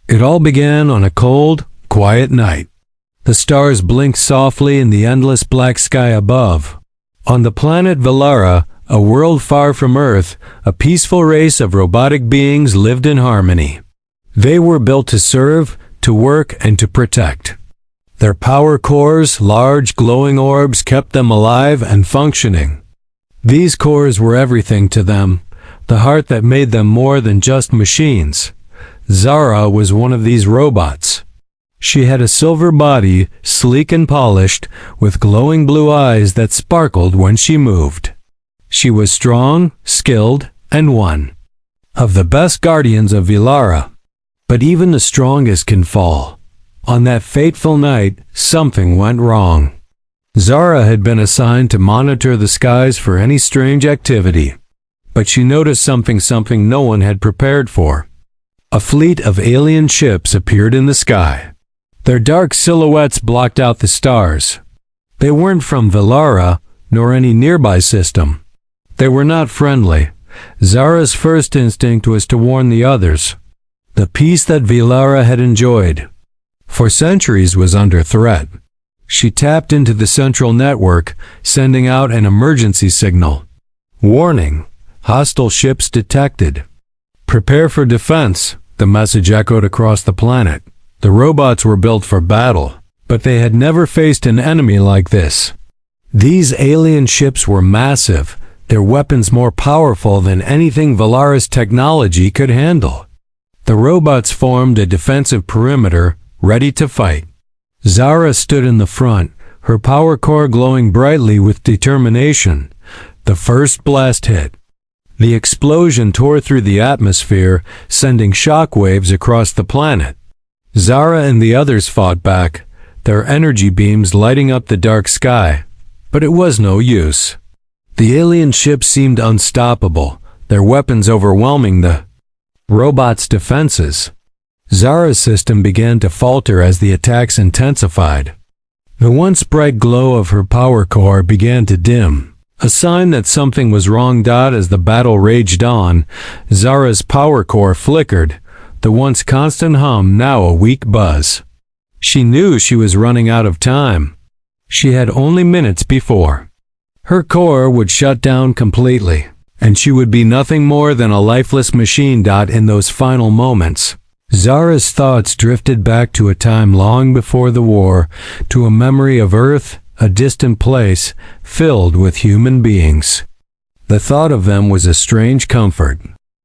It all began on a cold, quiet night. The stars blinked softly in the endless black sky above. On the planet Velara, a world far from Earth, a peaceful race of robotic beings lived in harmony. They were built to serve, to work, and to protect. Their power cores, large glowing orbs, kept them alive and functioning. These cores were everything to them, the heart that made them more than just machines. Zara was one of these robots. She had a silver body, sleek and polished, with glowing blue eyes that sparkled when she moved. She was strong, skilled, and one of the best guardians of Velara. But even the strongest can fall. On that fateful night, something went wrong. Zara had been assigned to monitor the skies for any strange activity. But she noticed something no one had prepared for. A fleet of alien ships appeared in the sky. Their dark silhouettes blocked out the stars. They weren't from Velara, nor any nearby system. They were not friendly. Zara's first instinct was to warn the others. The peace that Velara had enjoyed for centuries was under threat. She tapped into the central network, sending out an emergency signal. Warning: hostile ships detected. Prepare for defense, the message echoed across the planet. The robots were built for battle, but they had never faced an enemy like this. These alien ships were massive, their weapons more powerful than anything Velara's technology could handle. The robots formed a defensive perimeter, ready to fight. Zara stood in the front, her power core glowing brightly with determination. The first blast hit. The explosion tore through the atmosphere, sending shockwaves across the planet. Zara and the others fought back, their energy beams lighting up the dark sky. But it was no use. The alien ships seemed unstoppable, their weapons overwhelming the robots' defenses. Zara's system began to falter as the attacks intensified. The once bright glow of her power core began to dim, a sign that something was wrong. As the battle raged on, Zara's power core flickered, the once constant hum now a weak buzz. She knew she was running out of time. She had only minutes before. Her core would shut down completely, and she would be nothing more than a lifeless machine. In those final moments, Zara's thoughts drifted back to a time long before the war, to a memory of Earth, a distant place filled with human beings. The thought of them was a strange comfort.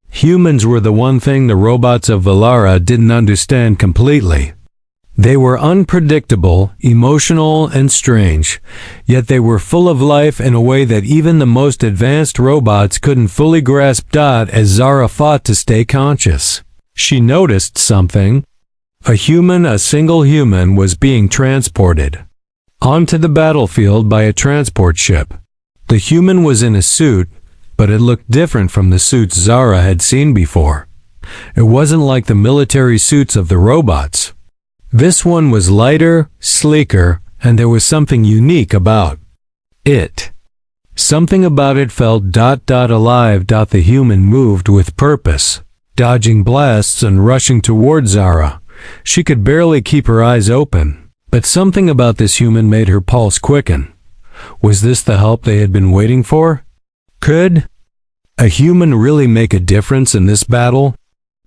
Humans were the one thing the robots of Velara didn't understand completely. They were unpredictable, emotional, and strange, yet they were full of life in a way that even the most advanced robots couldn't fully grasp. As Zara fought to stay conscious, she noticed something. A single human was being transported onto the battlefield by a transport ship. The human was in a suit, but it looked different from the suits Zara had seen before. It wasn't like the military suits of the robots. This one was lighter, sleeker, and there was something unique about it. Something about it felt alive. The human moved with purpose, dodging blasts and rushing toward Zara. She could barely keep her eyes open. But something about this human made her pulse quicken. Was this the help they had been waiting for? Could a human really make a difference in this battle?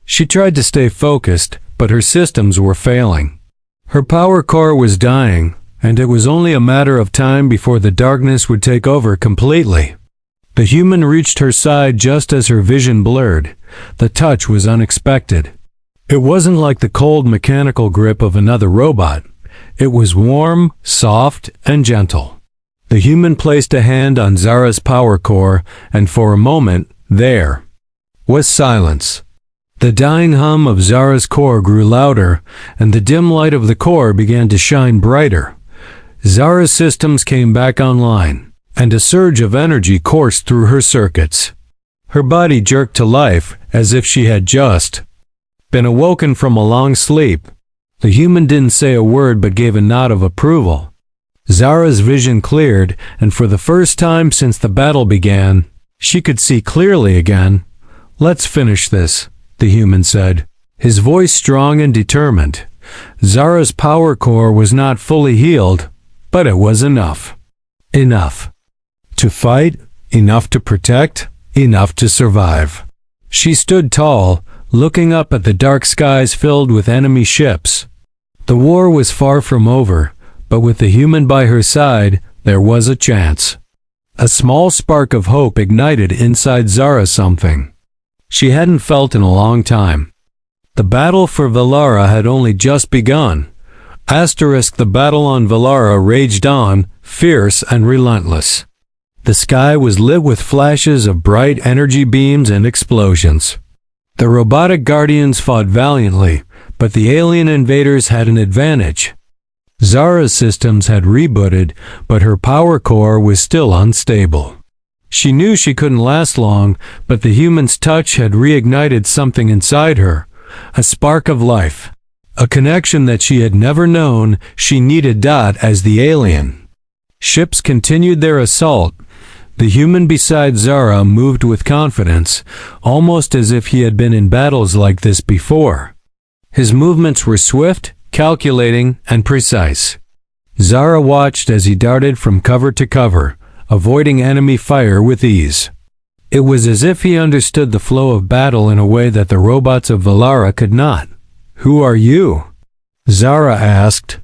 She tried to stay focused, but her systems were failing. Her power core was dying, and it was only a matter of time before the darkness would take over completely. The human reached her side just as her vision blurred. The touch was unexpected. It wasn't like the cold mechanical grip of another robot. It was warm, soft, and gentle. The human placed a hand on Zara's power core, and for a moment, there was silence. The dying hum of Zara's core grew louder, and the dim light of the core began to shine brighter. Zara's systems came back online, and a surge of energy coursed through her circuits. Her body jerked to life, as if she had just been awoken from a long sleep. The human didn't say a word but gave a nod of approval. Zara's vision cleared, and for the first time since the battle began, she could see clearly again. "Let's finish this," the human said. his voice strong and determined. Zara's power core was not fully healed, but it was enough. Enough to fight, enough to protect, enough to survive. She stood tall, looking up at the dark skies filled with enemy ships. The war was far from over, but with the human by her side, there was a chance. A small spark of hope ignited inside Zara something she hadn't felt in a long time. The battle for Valara had only just begun. The battle on Valara raged on, fierce and relentless. The sky was lit with flashes of bright energy beams and explosions. The robotic guardians fought valiantly, but the alien invaders had an advantage. Zara's systems had rebooted, but her power core was still unstable. She knew she couldn't last long, but the human's touch had reignited something inside her, a spark of life, a connection that she had never known she needed. As the alien ships continued their assault, the human beside Zara moved with confidence, almost as if he had been in battles like this before. His movements were swift, calculating, and precise. Zara watched as he darted from cover to cover, avoiding enemy fire with ease. It was as if he understood the flow of battle in a way that the robots of Valara could not. "Who are you?" Zara asked,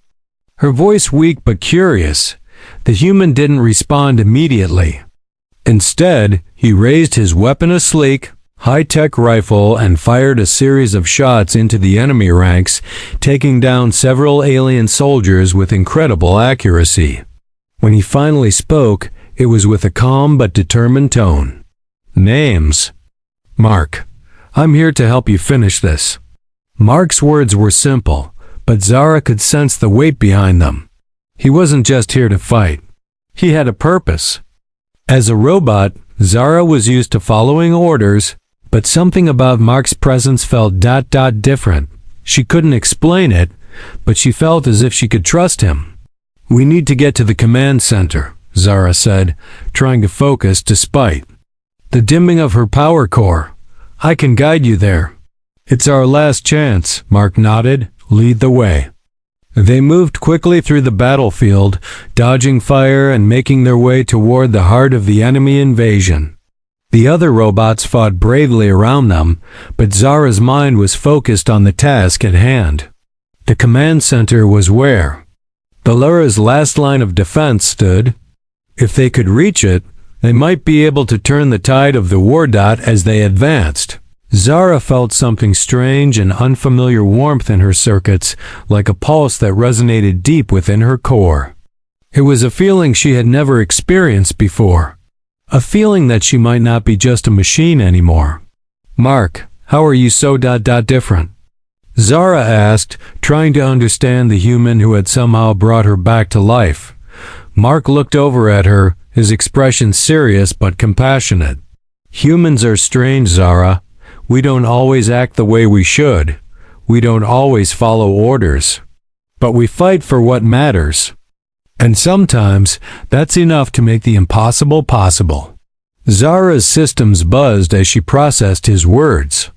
her voice weak but curious. The human didn't respond immediately. Instead, he raised his weapon, a sleek, high-tech rifle, and fired a series of shots into the enemy ranks, taking down several alien soldiers with incredible accuracy. When he finally spoke, it was with a calm but determined tone. "Names?" "Mark. I'm here to help you finish this." Mark's words were simple, but Zara could sense the weight behind them. He wasn't just here to fight. He had a purpose. As a robot, Zara was used to following orders, but something about Mark's presence felt different. She couldn't explain it, but she felt as if she could trust him. "We need to get to the command center," Zara said, trying to focus despite the dimming of her power core. "I can guide you there." "It's our last chance," Mark nodded. "Lead the way." They moved quickly through the battlefield, dodging fire and making their way toward the heart of the enemy invasion. The other robots fought bravely around them, but Zara's mind was focused on the task at hand. The command center was where Valara's last line of defense stood. If they could reach it, they might be able to turn the tide of the war. As they advanced, Zara felt something strange and unfamiliar warmth in her circuits, like a pulse that resonated deep within her core. It was a feeling she had never experienced before, a feeling that she might not be just a machine anymore. "Mark, how are you so different?" Zara asked, trying to understand the human who had somehow brought her back to life. Mark looked over at her, his expression serious but compassionate. "Humans are strange, Zara. We don't always act the way we should. We don't always follow orders. But we fight for what matters. And sometimes, that's enough to make the impossible possible." Zara's systems buzzed as she processed his words.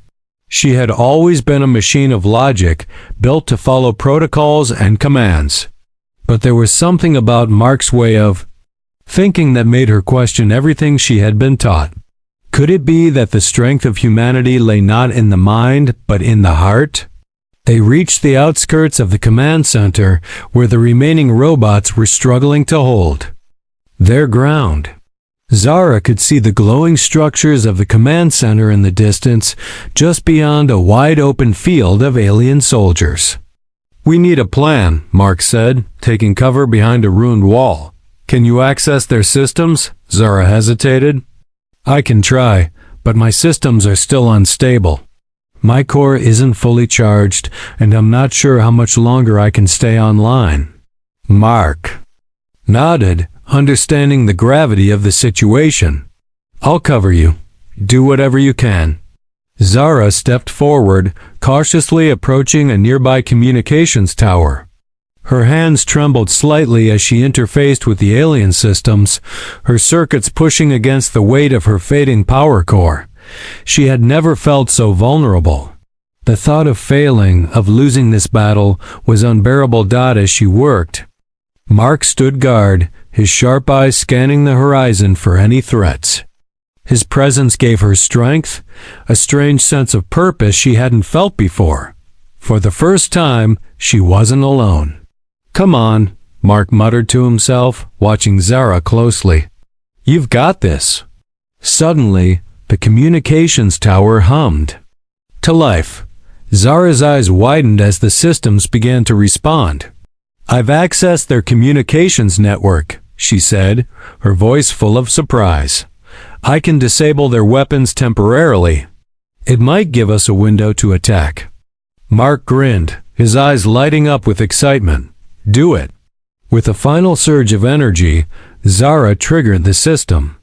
She had always been a machine of logic, built to follow protocols and commands. But there was something about Mark's way of thinking that made her question everything she had been taught. Could it be that the strength of humanity lay not in the mind, but in the heart? They reached the outskirts of the command center, where the remaining robots were struggling to hold their ground. Zara could see the glowing structures of the command center in the distance, just beyond a wide-open field of alien soldiers. "We need a plan," Mark said, taking cover behind a ruined wall. "Can you access their systems?" Zara hesitated. "I can try, but my systems are still unstable. My core isn't fully charged, and I'm not sure how much longer I can stay online." Mark nodded, understanding the gravity of the situation. "I'll cover you. Do whatever you can." Zara stepped forward, cautiously approaching a nearby communications tower. Her hands trembled slightly as she interfaced with the alien systems, her circuits pushing against the weight of her fading power core. She had never felt so vulnerable. The thought of failing, of losing this battle, was unbearable. As she worked, Mark stood guard, his sharp eyes scanning the horizon for any threats. His presence gave her strength, a strange sense of purpose she hadn't felt before. For the first time, she wasn't alone. "Come on," Mark muttered to himself, watching Zara closely. "You've got this." Suddenly, the communications tower hummed to life. Zara's eyes widened as the systems began to respond. "I've accessed their communications network," she said, her voice full of surprise. "I can disable their weapons temporarily. It might give us a window to attack." Mark grinned, his eyes lighting up with excitement. "Do it." With a final surge of energy, Zara triggered the system.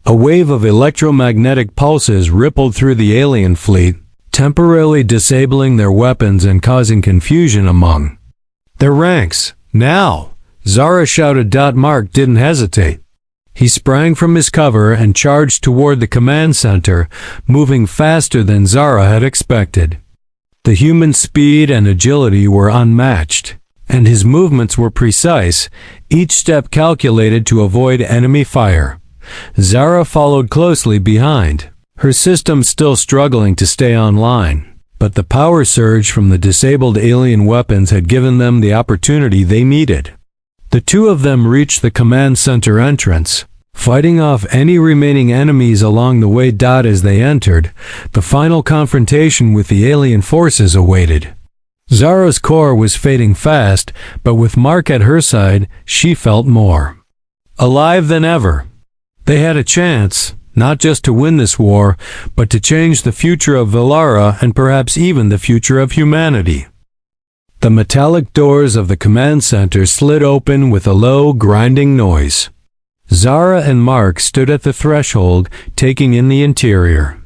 A wave of electromagnetic pulses rippled through the alien fleet, temporarily disabling their weapons and causing confusion among their ranks. "Now!" Zara shouted. Mark didn't hesitate. He sprang from his cover and charged toward the command center, moving faster than Zara had expected. The human speed and agility were unmatched, and his movements were precise, each step calculated to avoid enemy fire. Zara followed closely behind, her system still struggling to stay online, but the power surge from the disabled alien weapons had given them the opportunity they needed. The two of them reached the command center entrance, fighting off any remaining enemies along the way. As they entered, the final confrontation with the alien forces awaited. Zara's core was fading fast, but with Mark at her side, she felt more alive than ever. They had a chance, not just to win this war, but to change the future of Valara and perhaps even the future of humanity. The metallic doors of the command center slid open with a low, grinding noise. Zara and Mark stood at the threshold, taking in the interior.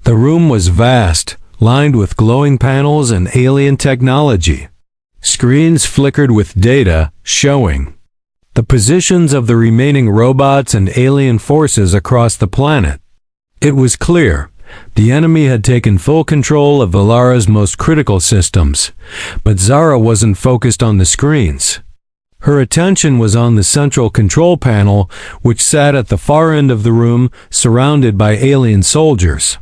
The room was vast, lined with glowing panels and alien technology. Screens flickered with data, showing the positions of the remaining robots and alien forces across the planet. It was clear the enemy had taken full control of Valara's most critical systems, but Zara wasn't focused on the screens. Her attention was on the central control panel, which sat at the far end of the room, surrounded by alien soldiers.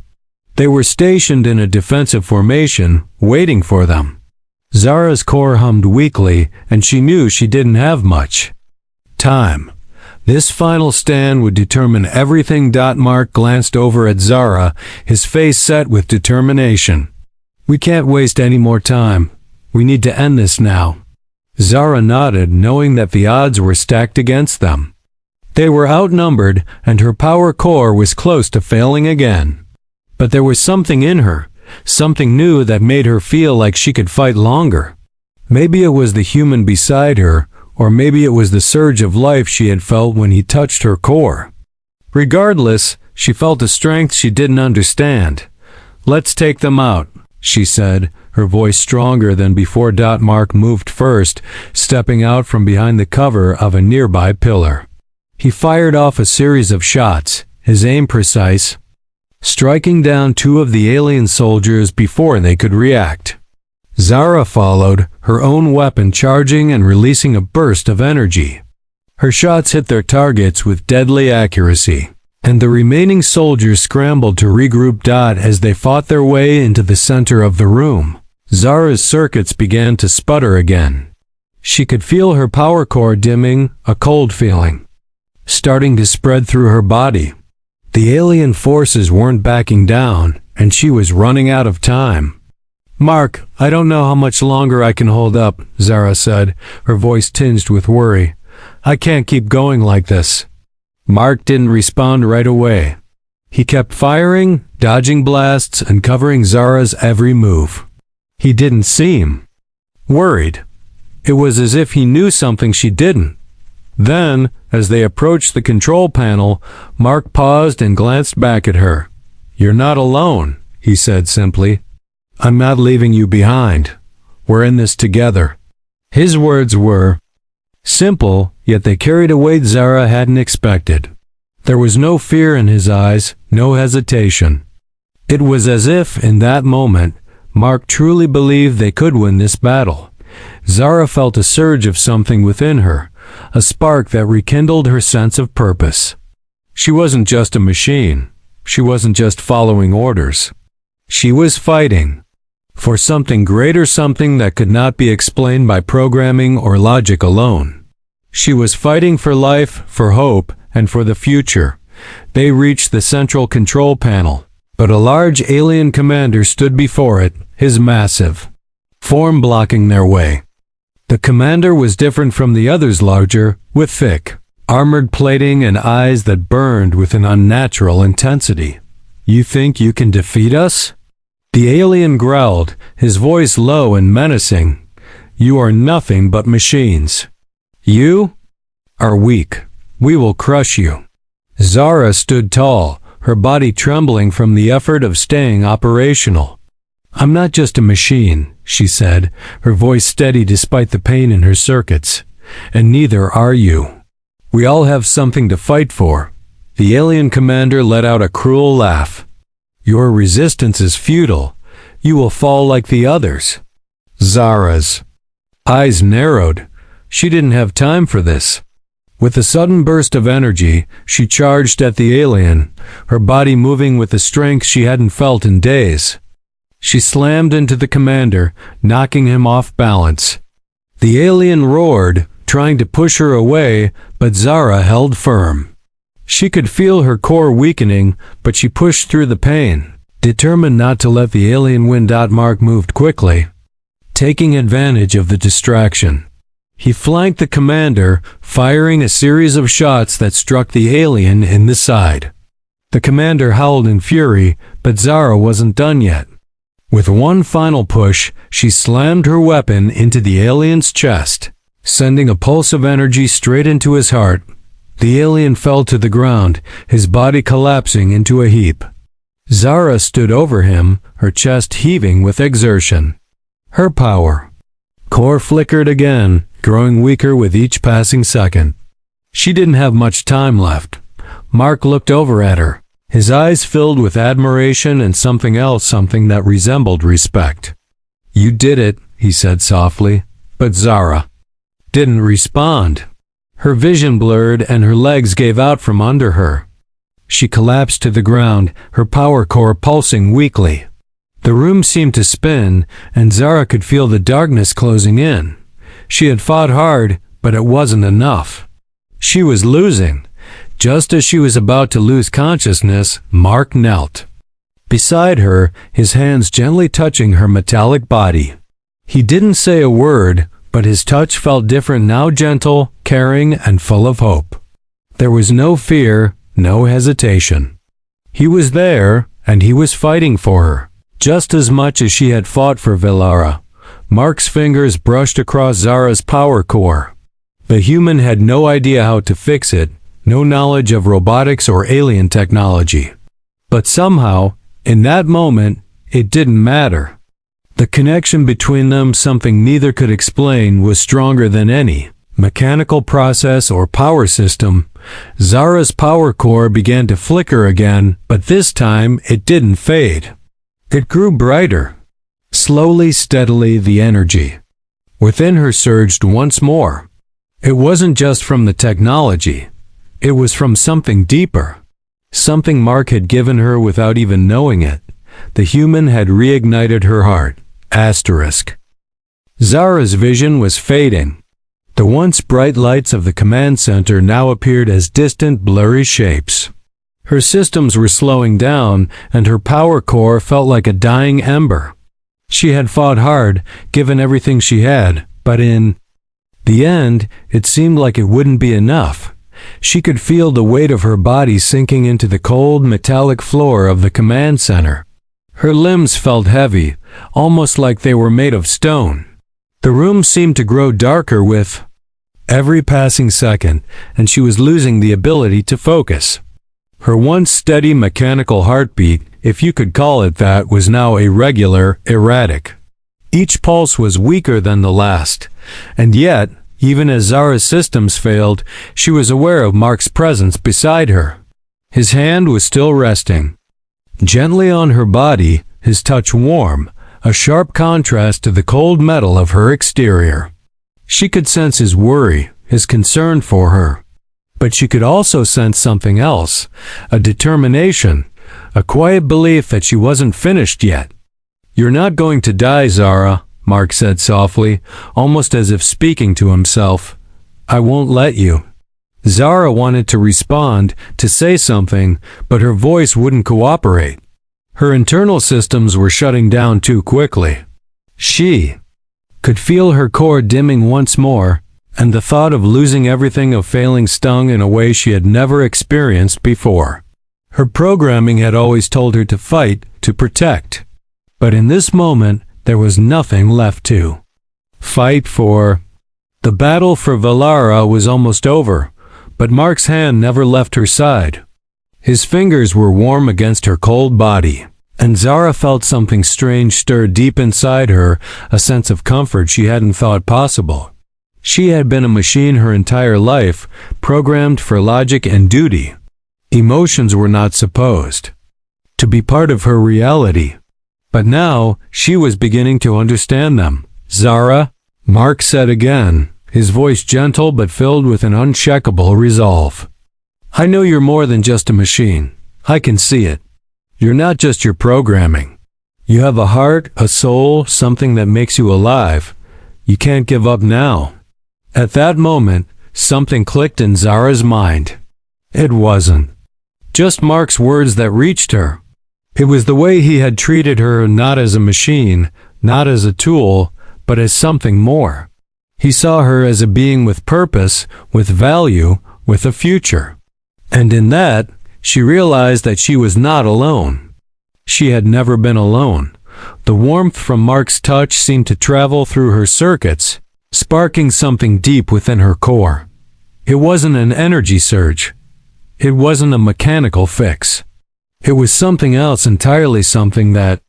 They were stationed in a defensive formation, waiting for them. Zara's core hummed weakly, and she knew she didn't have much time. This final stand would determine everything. Mark glanced over at Zara, his face set with determination. "We can't waste any more time. We need to end this now." Zara nodded, knowing that the odds were stacked against them. They were outnumbered, and her power core was close to failing again. But there was something in her, something new that made her feel like she could fight longer. Maybe it was the human beside her, or maybe it was the surge of life she had felt when he touched her core. Regardless, she felt a strength she didn't understand. "Let's take them out," she said, her voice stronger than before. Mark moved first, stepping out from behind the cover of a nearby pillar. He fired off a series of shots, his aim precise, striking down two of the alien soldiers before they could react. Zara followed, her own weapon charging and releasing a burst of energy. Her shots hit their targets with deadly accuracy, and the remaining soldiers scrambled to regroup. As they fought their way into the center of the room, Zara's circuits began to sputter again. She could feel her power core dimming, a cold feeling starting to spread through her body. The alien forces weren't backing down, and she was running out of time. "Mark, I don't know how much longer I can hold up," Zara said, her voice tinged with worry. "I can't keep going like this." Mark didn't respond right away. He kept firing, dodging blasts, and covering Zara's every move. He didn't seem worried. It was as if he knew something she didn't. Then, as they approached the control panel, Mark paused and glanced back at her. "You're not alone," he said simply. "I'm not leaving you behind. We're in this together." His words were simple, yet they carried a weight Zara hadn't expected. There was no fear in his eyes, no hesitation. It was as if, in that moment, Mark truly believed they could win this battle. Zara felt a surge of something within her, a spark that rekindled her sense of purpose. She wasn't just a machine. She wasn't just following orders. She was fighting for something greater, something that could not be explained by programming or logic alone. She was fighting for life, for hope, and for the future. They reached the central control panel, but a large alien commander stood before it, his massive form blocking their way. The commander was different from the others, larger, with thick, armored plating and eyes that burned with an unnatural intensity. "You think you can defeat us?" The alien growled, his voice low and menacing. "You are nothing but machines. You are weak. We will crush you." Zara stood tall, her body trembling from the effort of staying operational. "I'm not just a machine," she said, her voice steady despite the pain in her circuits. "And neither are you. We all have something to fight for." The alien commander let out a cruel laugh. "Your resistance is futile. You will fall like the others." Zara's eyes narrowed. She didn't have time for this. With a sudden burst of energy, she charged at the alien, her body moving with a strength she hadn't felt in days. She slammed into the commander, knocking him off balance. The alien roared, trying to push her away, but Zara held firm. She could feel her core weakening, but she pushed through the pain, determined not to let the alien win. Mark moved quickly, taking advantage of the distraction. He flanked the commander, firing a series of shots that struck the alien in the side. The commander howled in fury, but Zara wasn't done yet. With one final push, she slammed her weapon into the alien's chest, sending a pulse of energy straight into his heart. The alien fell to the ground, his body collapsing into a heap. Zara stood over him, her chest heaving with exertion. Her power core flickered again, growing weaker with each passing second. She didn't have much time left. Mark looked over at her, his eyes filled with admiration and something else, something that resembled respect. "You did it," he said softly, but Zara didn't respond. Her vision blurred and her legs gave out from under her. She collapsed to the ground, her power core pulsing weakly. The room seemed to spin, and Zara could feel the darkness closing in. She had fought hard, but it wasn't enough. She was losing. Just as she was about to lose consciousness, Mark knelt beside her, his hands gently touching her metallic body. He didn't say a word, but his touch felt different now, gentle, caring, and full of hope. There was no fear, no hesitation. He was there, and he was fighting for her, just as much as she had fought for Valara. Mark's fingers brushed across Zara's power core. The human had no idea how to fix it, no knowledge of robotics or alien technology. But somehow, in that moment, it didn't matter. The connection between them, something neither could explain, was stronger than any mechanical process or power system. Zara's power core began to flicker again, but this time it didn't fade. It grew brighter. Slowly, steadily, the energy within her surged once more. It wasn't just from the technology. It was from something deeper. Something Mark had given her without even knowing it. The human had reignited her heart. Asterisk. Zara's vision was fading. The once bright lights of the command center now appeared as distant, blurry shapes. Her systems were slowing down, and her power core felt like a dying ember. She had fought hard, given everything she had, but in the end, it seemed like it wouldn't be enough. She could feel the weight of her body sinking into the cold, metallic floor of the command center. Her limbs felt heavy, almost like they were made of stone. The room seemed to grow darker with every passing second, and she was losing the ability to focus. Her once steady mechanical heartbeat, if you could call it that, was now irregular, erratic. Each pulse was weaker than the last, and yet, even as Zara's systems failed, she was aware of Mark's presence beside her. His hand was still resting gently on her body, his touch warm, a sharp contrast to the cold metal of her exterior. She could sense his worry, his concern for her. But she could also sense something else, a determination, a quiet belief that she wasn't finished yet. "You're not going to die, Zara," Mark said softly, almost as if speaking to himself. "I won't let you." Zara wanted to respond, to say something, but her voice wouldn't cooperate. Her internal systems were shutting down too quickly. She could feel her core dimming once more, and the thought of losing everything, of failing, stung in a way she had never experienced before. Her programming had always told her to fight, to protect. But in this moment, there was nothing left to fight for. The battle for Valara was almost over, but Mark's hand never left her side. His fingers were warm against her cold body, and Zara felt something strange stir deep inside her, a sense of comfort she hadn't thought possible. She had been a machine her entire life, programmed for logic and duty. Emotions were not supposed to be part of her reality. But now, she was beginning to understand them. "Zara," Mark said again, his voice gentle but filled with an unshakable resolve. "I know you're more than just a machine. I can see it. You're not just your programming. You have a heart, a soul, something that makes you alive. You can't give up now." At that moment, something clicked in Zara's mind. It wasn't just Mark's words that reached her. It was the way he had treated her, not as a machine, not as a tool, but as something more. He saw her as a being with purpose, with value, with a future. And in that, she realized that she was not alone. She had never been alone. The warmth from Mark's touch seemed to travel through her circuits, sparking something deep within her core. It wasn't an energy surge. It wasn't a mechanical fix. It was something else entirely, something that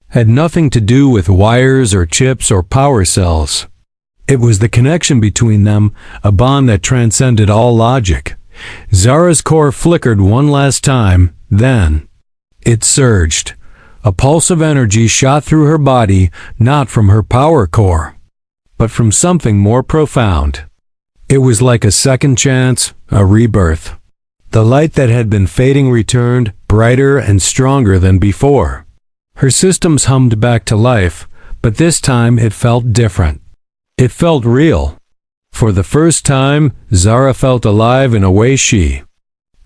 had nothing to do with wires or chips or power cells. It was the connection between them, a bond that transcended all logic. Zara's core flickered one last time, then it surged. A pulse of energy shot through her body, not from her power core, but from something more profound. It was like a second chance, a rebirth. The light that had been fading returned, brighter and stronger than before. Her systems hummed back to life, but this time it felt different. It felt real. For the first time, Zara felt alive in a way she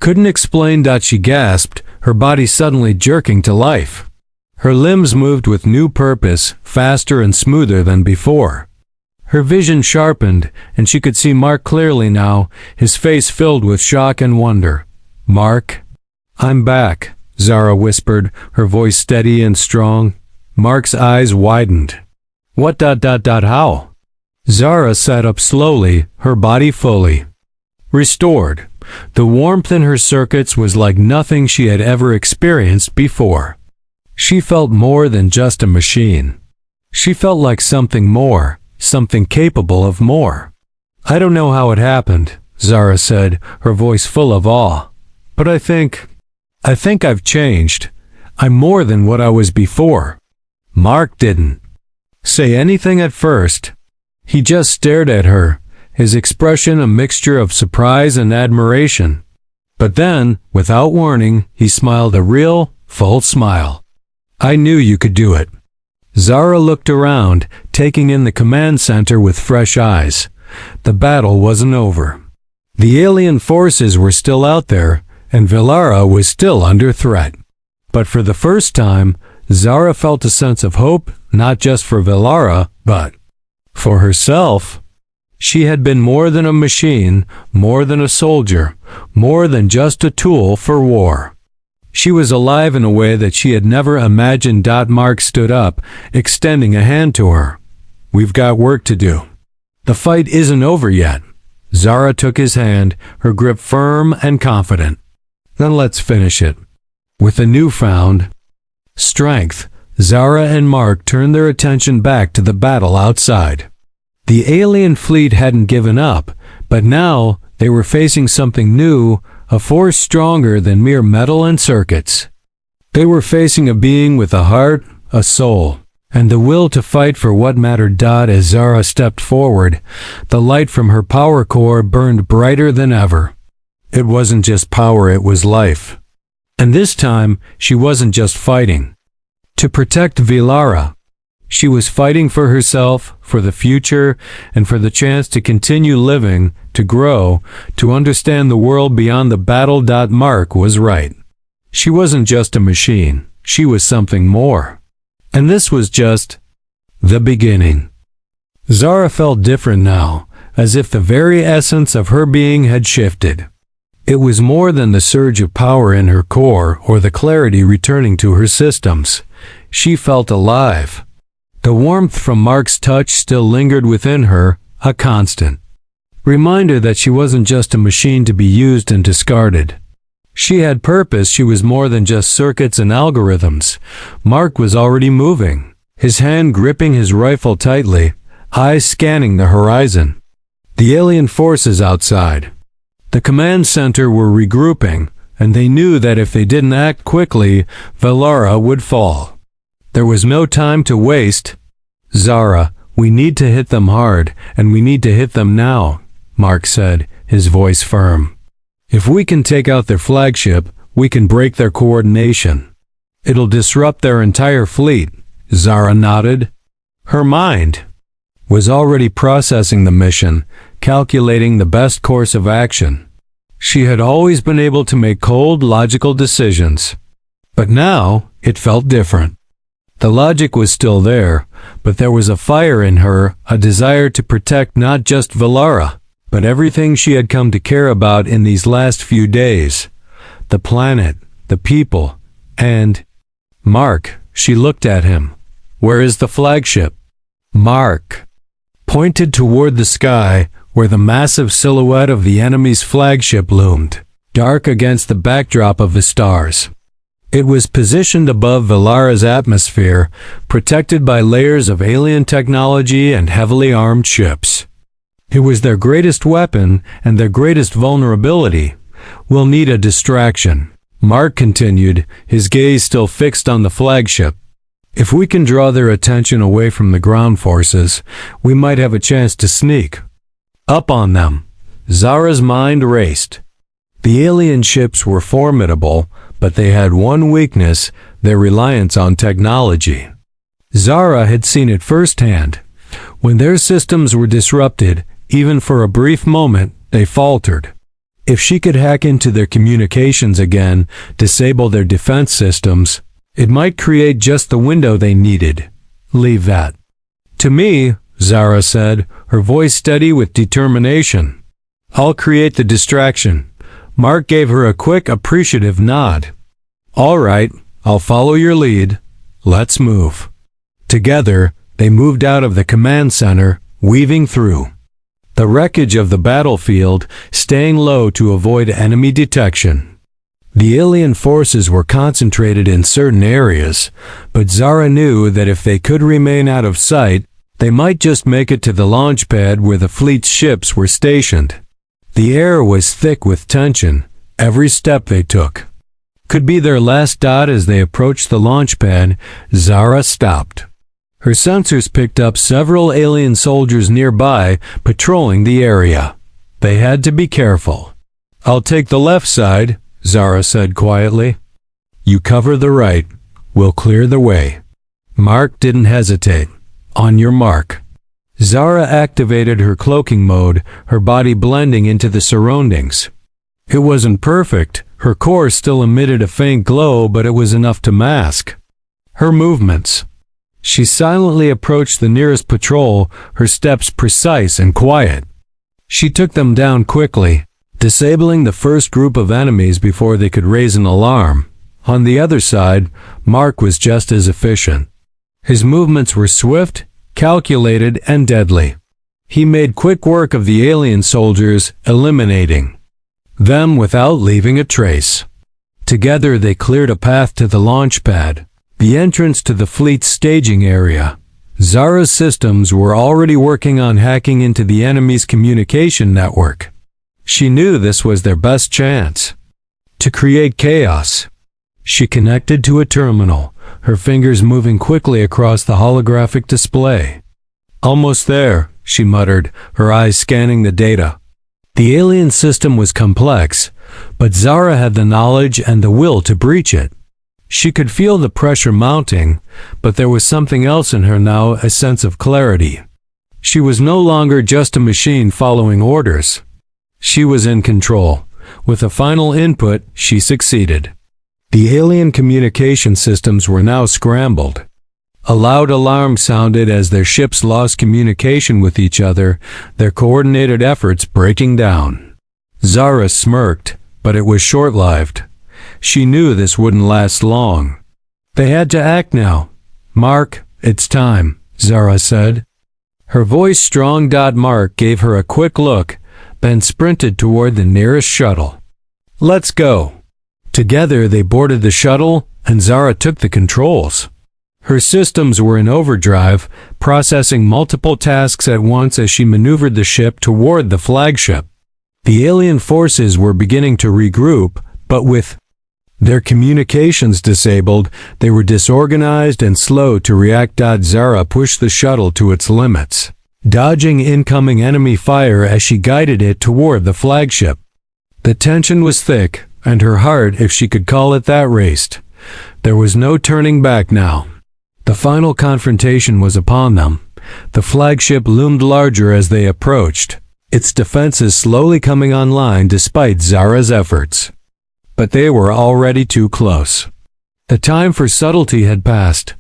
couldn't explain. She gasped, her body suddenly jerking to life. Her limbs moved with new purpose, faster and smoother than before. Her vision sharpened, and she could see Mark clearly now, his face filled with shock and wonder. "Mark?" "I'm back," Zara whispered, her voice steady and strong. Mark's eyes widened. "What? How?" Zara sat up slowly, her body fully restored. The warmth in her circuits was like nothing she had ever experienced before. She felt more than just a machine. She felt like something more, something capable of more. "I don't know how it happened," Zara said, her voice full of awe. "But I think I've changed. I'm more than what I was before." Mark didn't say anything at first. He just stared at her, his expression a mixture of surprise and admiration. But then, without warning, he smiled a real, full smile. "I knew you could do it." Zara looked around, taking in the command center with fresh eyes. The battle wasn't over. The alien forces were still out there, and Valara was still under threat. But for the first time, Zara felt a sense of hope, not just for Valara, but for herself. She had been more than a machine, more than a soldier, more than just a tool for war. She was alive in a way that she had never imagined. Mark stood up, extending a hand to her. "We've got work to do. The fight isn't over yet." Zara took his hand, her grip firm and confident. "Then let's finish it." With a newfound strength, Zara and Mark turned their attention back to the battle outside. The alien fleet hadn't given up, but now they were facing something new, a force stronger than mere metal and circuits. They were facing a being with a heart, a soul, and the will to fight for what mattered. As Zara stepped forward, the light from her power core burned brighter than ever. It wasn't just power, it was life. And this time, she wasn't just fighting to protect Vilara. She was fighting for herself, for the future, and for the chance to continue living, to grow, to understand the world beyond the battle. Mark was right. She wasn't just a machine, she was something more. And this was just the beginning. Zara felt different now, as if the very essence of her being had shifted. It was more than the surge of power in her core or the clarity returning to her systems. She felt alive. The warmth from Mark's touch still lingered within her, a constant reminder that she wasn't just a machine to be used and discarded. She had purpose. She was more than just circuits and algorithms. Mark was already moving, his hand gripping his rifle tightly, eyes scanning the horizon. The alien forces outside the command center were regrouping, and they knew that if they didn't act quickly, Vilara would fall. There was no time to waste. Zara, we need to hit them hard, and we need to hit them now, Mark said, his voice firm. If we can take out their flagship, we can break their coordination. It'll disrupt their entire fleet. Zara nodded. Her mind was already processing the mission, calculating the best course of action. She had always been able to make cold, logical decisions. But now, it felt different. The logic was still there, but there was a fire in her, a desire to protect not just Vilara, but everything she had come to care about in these last few days. The planet, the people, and Mark. She looked at him. Where is the flagship? Mark pointed toward the sky, where the massive silhouette of the enemy's flagship loomed, dark against the backdrop of the stars. It was positioned above Vilara's atmosphere, protected by layers of alien technology and heavily armed ships. It was their greatest weapon and their greatest vulnerability. We'll need a distraction, Mark continued, his gaze still fixed on the flagship. If we can draw their attention away from the ground forces, we might have a chance to sneak up on them. Zara's mind raced. The alien ships were formidable, but they had one weakness, their reliance on technology. Zara had seen it firsthand. When their systems were disrupted, even for a brief moment, they faltered. If she could hack into their communications again, disable their defense systems, it might create just the window they needed. Leave that to me, Zara said, her voice steady with determination. I'll create the distraction. Mark gave her a quick, appreciative nod. All right, I'll follow your lead. Let's move. Together, they moved out of the command center, weaving through the wreckage of the battlefield, staying low to avoid enemy detection. The alien forces were concentrated in certain areas, but Zara knew that if they could remain out of sight, they might just make it to the launch pad where the fleet's ships were stationed. The air was thick with tension. Every step they took could be their last. As they approached the launch pad, Zara stopped. Her sensors picked up several alien soldiers nearby, patrolling the area. They had to be careful. I'll take the left side, Zara said quietly. You cover the right. We'll clear the way. Mark didn't hesitate. On your mark. Zara activated her cloaking mode, her body blending into the surroundings. It wasn't perfect. Her core still emitted a faint glow, but it was enough to mask her movements. She silently approached the nearest patrol, her steps precise and quiet. She took them down quickly, disabling the first group of enemies before they could raise an alarm. On the other side, Mark was just as efficient. His movements were swift, calculated, and deadly. He made quick work of the alien soldiers, eliminating them without leaving a trace. Together they cleared a path to the launch pad, the entrance to the fleet's staging area. Zara's systems were already working on hacking into the enemy's communication network. She knew this was their best chance to create chaos. She connected to a terminal, her fingers moving quickly across the holographic display. Almost there, she muttered, her eyes scanning the data. The alien system was complex, but Zara had the knowledge and the will to breach it. She could feel the pressure mounting, but there was something else in her now, a sense of clarity. She was no longer just a machine following orders. She was in control. With a final input, she succeeded. The alien communication systems were now scrambled. A loud alarm sounded as their ships lost communication with each other, their coordinated efforts breaking down. Zara smirked, but it was short-lived. She knew this wouldn't last long. They had to act now. "Mark, it's time," Zara said. Her voice strong. Mark gave her a quick look, then sprinted toward the nearest shuttle. "Let's go." Together they boarded the shuttle, and Zara took the controls. Her systems were in overdrive, processing multiple tasks at once as she maneuvered the ship toward the flagship. The alien forces were beginning to regroup, but with their communications disabled, they were disorganized and slow to react. Zara pushed the shuttle to its limits, dodging incoming enemy fire as she guided it toward the flagship. The tension was thick, and her heart, if she could call it that, raced. There was no turning back now. The final confrontation was upon them. The flagship loomed larger as they approached, its defenses slowly coming online despite Zara's efforts. But they were already too close. The time for subtlety had passed.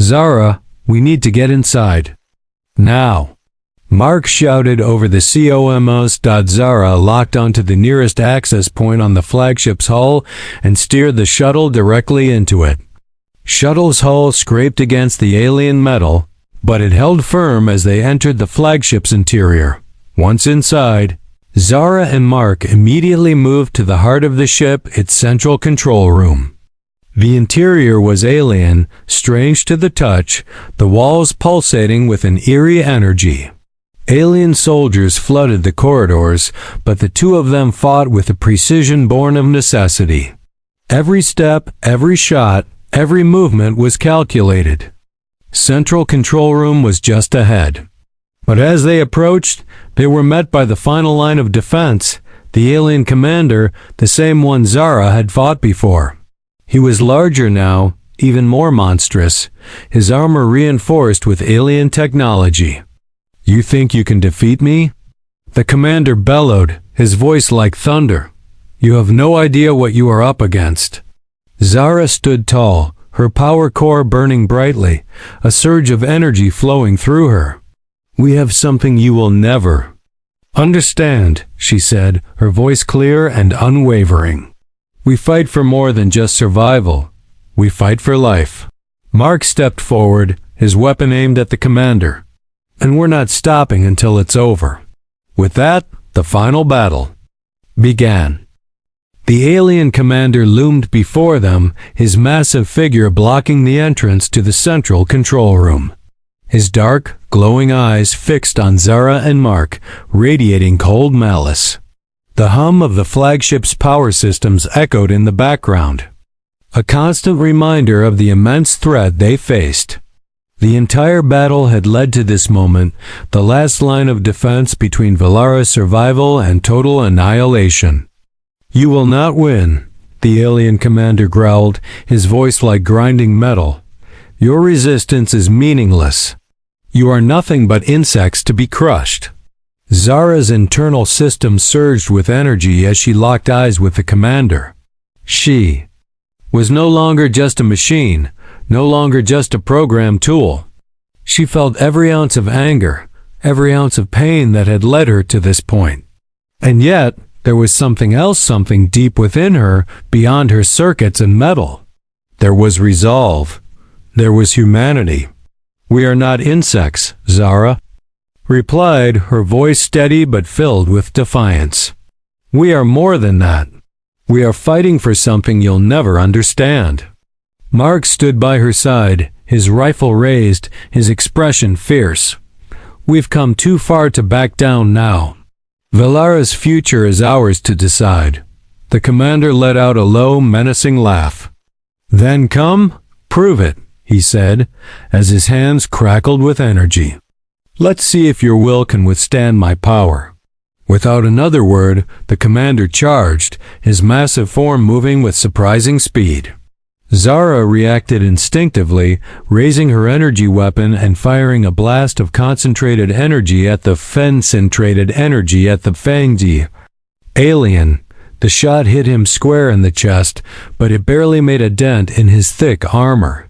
"Zara, we need to get inside. Now." Mark shouted over the COMOS. Zara locked onto the nearest access point on the flagship's hull and steered the shuttle directly into it. Shuttle's hull scraped against the alien metal, but it held firm as they entered the flagship's interior. Once inside, Zara and Mark immediately moved to the heart of the ship, its central control room. The interior was alien, strange to the touch, the walls pulsating with an eerie energy. Alien soldiers flooded the corridors, but the two of them fought with a precision born of necessity. Every step, every shot, every movement was calculated. Central control room was just ahead. But as they approached, they were met by the final line of defense, the alien commander, the same one Zara had fought before. He was larger now, even more monstrous, his armor reinforced with alien technology. "You think you can defeat me?" The commander bellowed, his voice like thunder. "You have no idea what you are up against." Zara stood tall, her power core burning brightly, a surge of energy flowing through her. "We have something you will never understand," she said, her voice clear and unwavering. "We fight for more than just survival. We fight for life." Mark stepped forward, his weapon aimed at the commander. "And we're not stopping until it's over." With that, the final battle began. The alien commander loomed before them, his massive figure blocking the entrance to the central control room. His dark, glowing eyes fixed on Zara and Mark, radiating cold malice. The hum of the flagship's power systems echoed in the background, a constant reminder of the immense threat they faced. The entire battle had led to this moment, the last line of defense between Valara's survival and total annihilation. "You will not win," the alien commander growled, his voice like grinding metal. "Your resistance is meaningless. You are nothing but insects to be crushed." Zara's internal system surged with energy as she locked eyes with the commander. She was no longer just a machine, no longer just a program tool. She felt every ounce of anger, every ounce of pain that had led her to this point. And yet, there was something else, something deep within her, beyond her circuits and metal. There was resolve. There was humanity. "We are not insects," Zara replied, her voice steady but filled with defiance. "We are more than that. We are fighting for something you'll never understand." Mark stood by her side, his rifle raised, his expression fierce. "We've come too far to back down now. Valara's future is ours to decide." The commander let out a low, menacing laugh. Then come, prove it, he said, as his hands crackled with energy. Let's see if your will can withstand my power. Without another word, the commander charged, his massive form moving with surprising speed. Zara reacted instinctively, raising her energy weapon and firing a blast of concentrated energy at the Fangji. Alien. The shot hit him square in the chest, but it barely made a dent in his thick armor.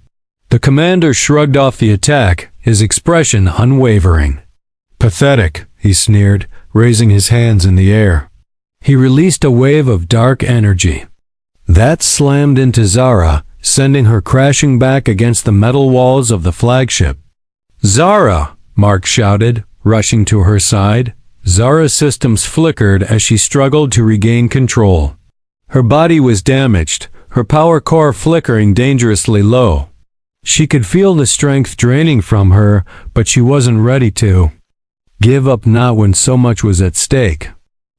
The commander shrugged off the attack, his expression unwavering. Pathetic, he sneered, raising his hands in the air. He released a wave of dark energy. That slammed into Zara, sending her crashing back against the metal walls of the flagship. Zara! Mark shouted, rushing to her side. Zara's systems flickered as she struggled to regain control. Her body was damaged, her power core flickering dangerously low. She could feel the strength draining from her, but she wasn't ready to give up, not when so much was at stake.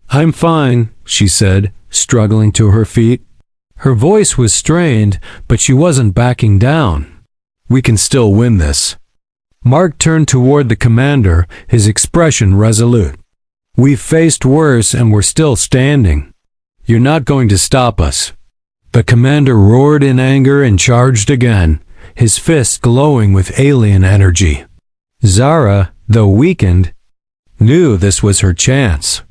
I'm fine, she said, struggling to her feet. Her voice was strained, but she wasn't backing down. We can still win this. Mark turned toward the commander, his expression resolute. We've faced worse and we're still standing. You're not going to stop us. The commander roared in anger and charged again, his fists glowing with alien energy. Zara, though weakened, knew this was her chance.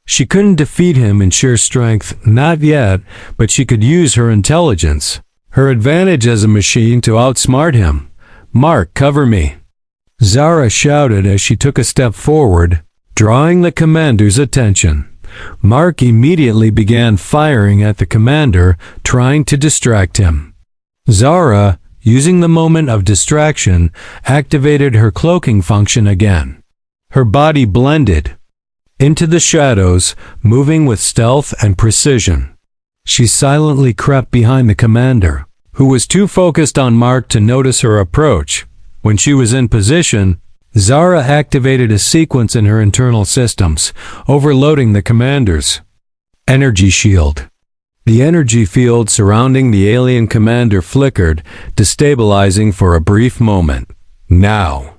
She couldn't defeat him in sheer strength, not yet, but she could use her intelligence, her advantage as a machine to outsmart him. Mark, cover me. Zara shouted as she took a step forward, drawing the commander's attention. Mark immediately began firing at the commander, trying to distract him. Zara, using the moment of distraction, activated her cloaking function again. Her body blended into the shadows, moving with stealth and precision. She silently crept behind the commander, who was too focused on Mark to notice her approach. When she was in position, Zara activated a sequence in her internal systems, overloading the commander's energy shield. The energy field surrounding the alien commander flickered, destabilizing for a brief moment. Now!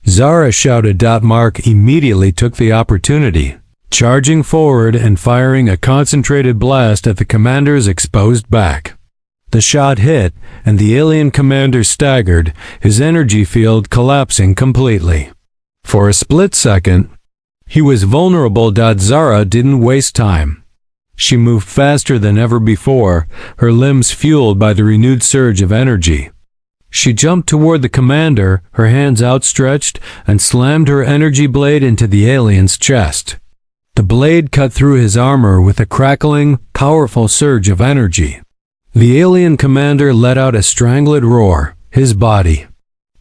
Zara shouted. Mark immediately took the opportunity, charging forward and firing a concentrated blast at the commander's exposed back. The shot hit, and the alien commander staggered, his energy field collapsing completely. For a split second, he was vulnerable. Zara didn't waste time. She moved faster than ever before, her limbs fueled by the renewed surge of energy. She jumped toward the commander, her hands outstretched, and slammed her energy blade into the alien's chest. The blade cut through his armor with a crackling, powerful surge of energy. The alien commander let out a strangled roar, his body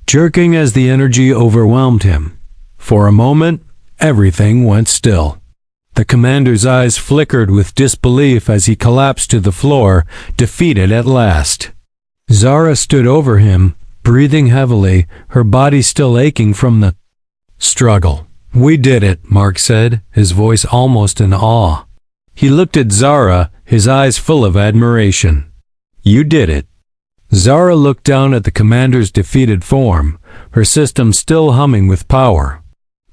jerking as the energy overwhelmed him. For a moment, everything went still. The commander's eyes flickered with disbelief as he collapsed to the floor, defeated at last. Zara stood over him, breathing heavily, her body still aching from the struggle. We did it, Mark said, his voice almost in awe. He looked at Zara, his eyes full of admiration. You did it. Zara looked down at the commander's defeated form, her system still humming with power.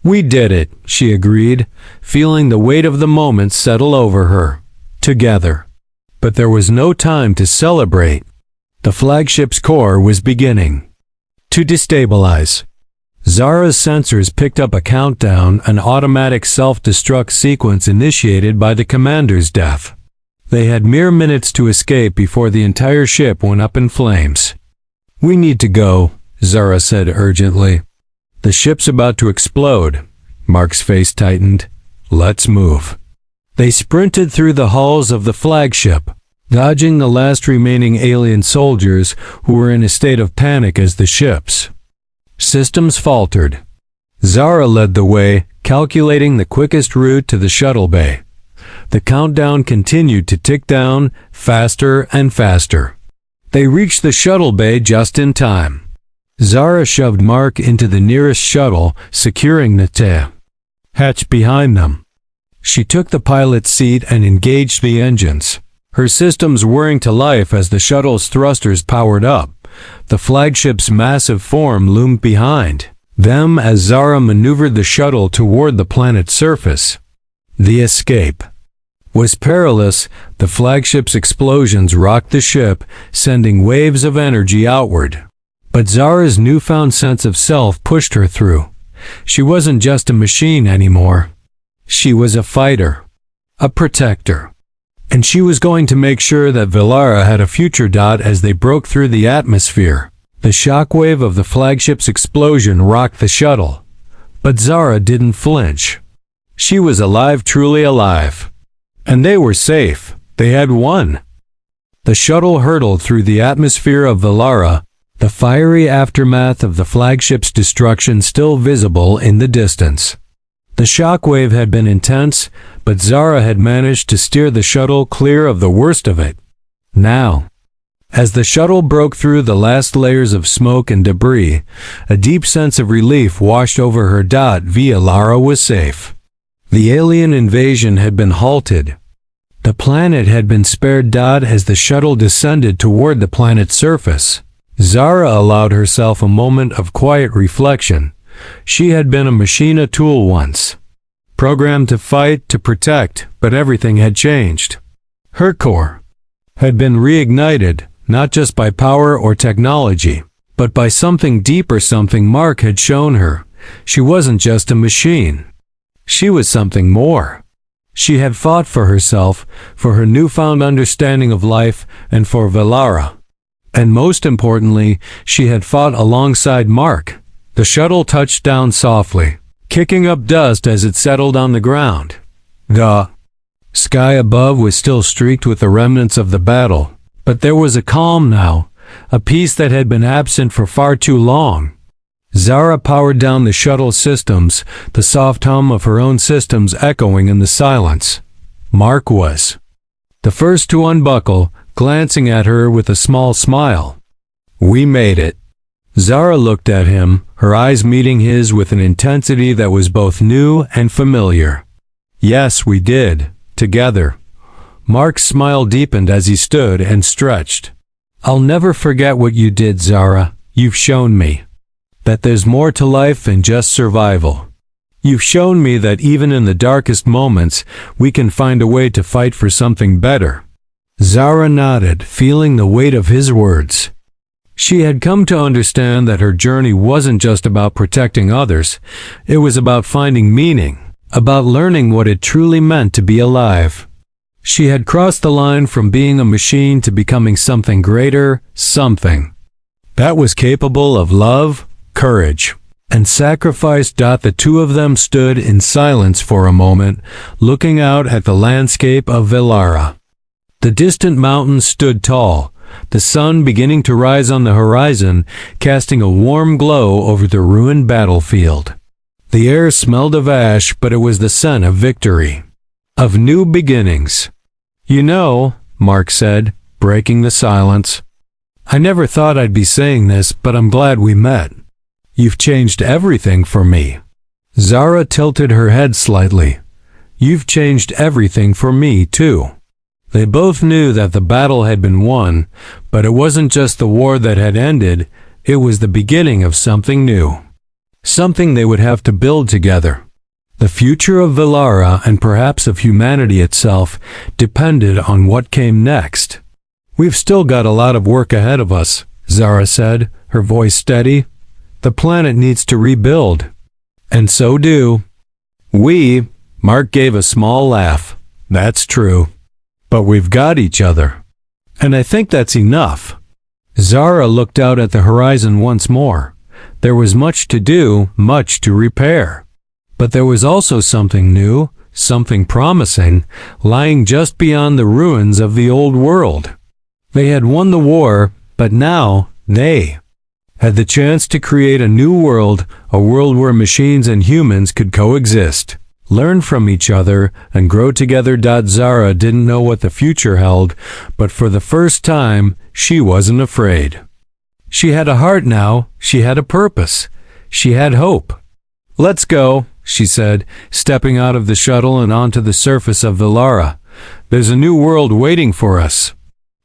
We did it, she agreed, feeling the weight of the moment settle over her. Together. But there was no time to celebrate. The flagship's core was beginning to destabilize. Zara's sensors picked up a countdown, an automatic self-destruct sequence initiated by the commander's death. They had mere minutes to escape before the entire ship went up in flames. We need to go, Zara said urgently. The ship's about to explode. Mark's face tightened. Let's move. They sprinted through the halls of the flagship, dodging the last remaining alien soldiers who were in a state of panic as the ship's systems faltered. Zara led the way, calculating the quickest route to the shuttle bay. The countdown continued to tick down, faster and faster. They reached the shuttle bay just in time. Zara shoved Mark into the nearest shuttle, securing the hatch behind them. She took the pilot's seat and engaged the engines. her systems whirring to life as the shuttle's thrusters powered up. The flagship's massive form loomed behind them as Zara maneuvered the shuttle toward the planet's surface. The escape was perilous. The flagship's explosions rocked the ship, sending waves of energy outward. But Zara's newfound sense of self pushed her through. She wasn't just a machine anymore. She was a fighter, a protector. And she was going to make sure that Velara had a future. As they broke through the atmosphere, the shockwave of the flagship's explosion rocked the shuttle. But Zara didn't flinch. She was alive, truly alive. And they were safe. They had won. The shuttle hurtled through the atmosphere of Velara, the fiery aftermath of the flagship's destruction still visible in the distance. The shockwave had been intense, but Zara had managed to steer the shuttle clear of the worst of it. Now, as the shuttle broke through the last layers of smoke and debris, a deep sense of relief washed over her. Velara was safe. The alien invasion had been halted. The planet had been spared. As the shuttle descended toward the planet's surface, Zara allowed herself a moment of quiet reflection. She had been a machine, a tool once, programmed to fight, to protect, but everything had changed. Her core had been reignited, not just by power or technology, but by something deeper, something Mark had shown her. She wasn't just a machine. She was something more. She had fought for herself, for her newfound understanding of life, and for Velara. And most importantly, she had fought alongside Mark. The shuttle touched down softly, kicking up dust as it settled on the ground. The sky above was still streaked with the remnants of the battle, but there was a calm now, a peace that had been absent for far too long. Zara powered down the shuttle systems, the soft hum of her own systems echoing in the silence. Mark was the first to unbuckle, glancing at her with a small smile. "We made it." Zara looked at him, her eyes meeting his with an intensity that was both new and familiar. "Yes, we did. Together." Mark's smile deepened as he stood and stretched. "I'll never forget what you did, Zara. You've shown me that there's more to life than just survival. You've shown me that even in the darkest moments, we can find a way to fight for something better." Zara nodded, feeling the weight of his words. She had come to understand that her journey wasn't just about protecting others. It was about finding meaning, about learning what it truly meant to be alive. She had crossed the line from being a machine to becoming something greater, something that was capable of love, courage, and sacrifice. The two of them stood in silence for a moment, looking out at the landscape of Velara. The distant mountains stood tall, the sun beginning to rise on the horizon, casting a warm glow over the ruined battlefield. The air smelled of ash, but it was the scent of victory, of new beginnings. "You know," Mark said, breaking the silence, "I never thought I'd be saying this, but I'm glad we met. You've changed everything for me." Zara tilted her head slightly. "You've changed everything for me, too." They both knew that the battle had been won, but it wasn't just the war that had ended, it was the beginning of something new. Something they would have to build together. The future of Velara, and perhaps of humanity itself, depended on what came next. "We've still got a lot of work ahead of us," Zara said, her voice steady. "The planet needs to rebuild. And so do we." Mark gave a small laugh. "That's true. But we've got each other. And I think that's enough." Zara looked out at the horizon once more. There was much to do, much to repair. But there was also something new, something promising, lying just beyond the ruins of the old world. They had won the war, but now they had the chance to create a new world, a world where machines and humans could coexist, learn from each other, and grow together. Zara didn't know what the future held, but for the first time, she wasn't afraid. She had a heart now, she had a purpose, she had hope. "Let's go," she said, stepping out of the shuttle and onto the surface of Velara. There's a new world waiting for us."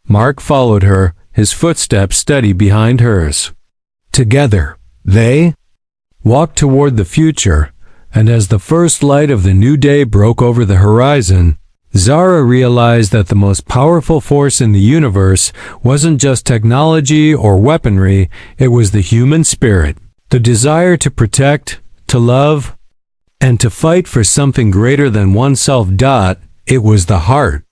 Mark followed her, his footsteps steady behind hers. Together, they walked toward the future, and as the first light of the new day broke over the horizon, Zara realized that the most powerful force in the universe wasn't just technology or weaponry, it was the human spirit. The desire to protect, to love, and to fight for something greater than oneself. It was the heart.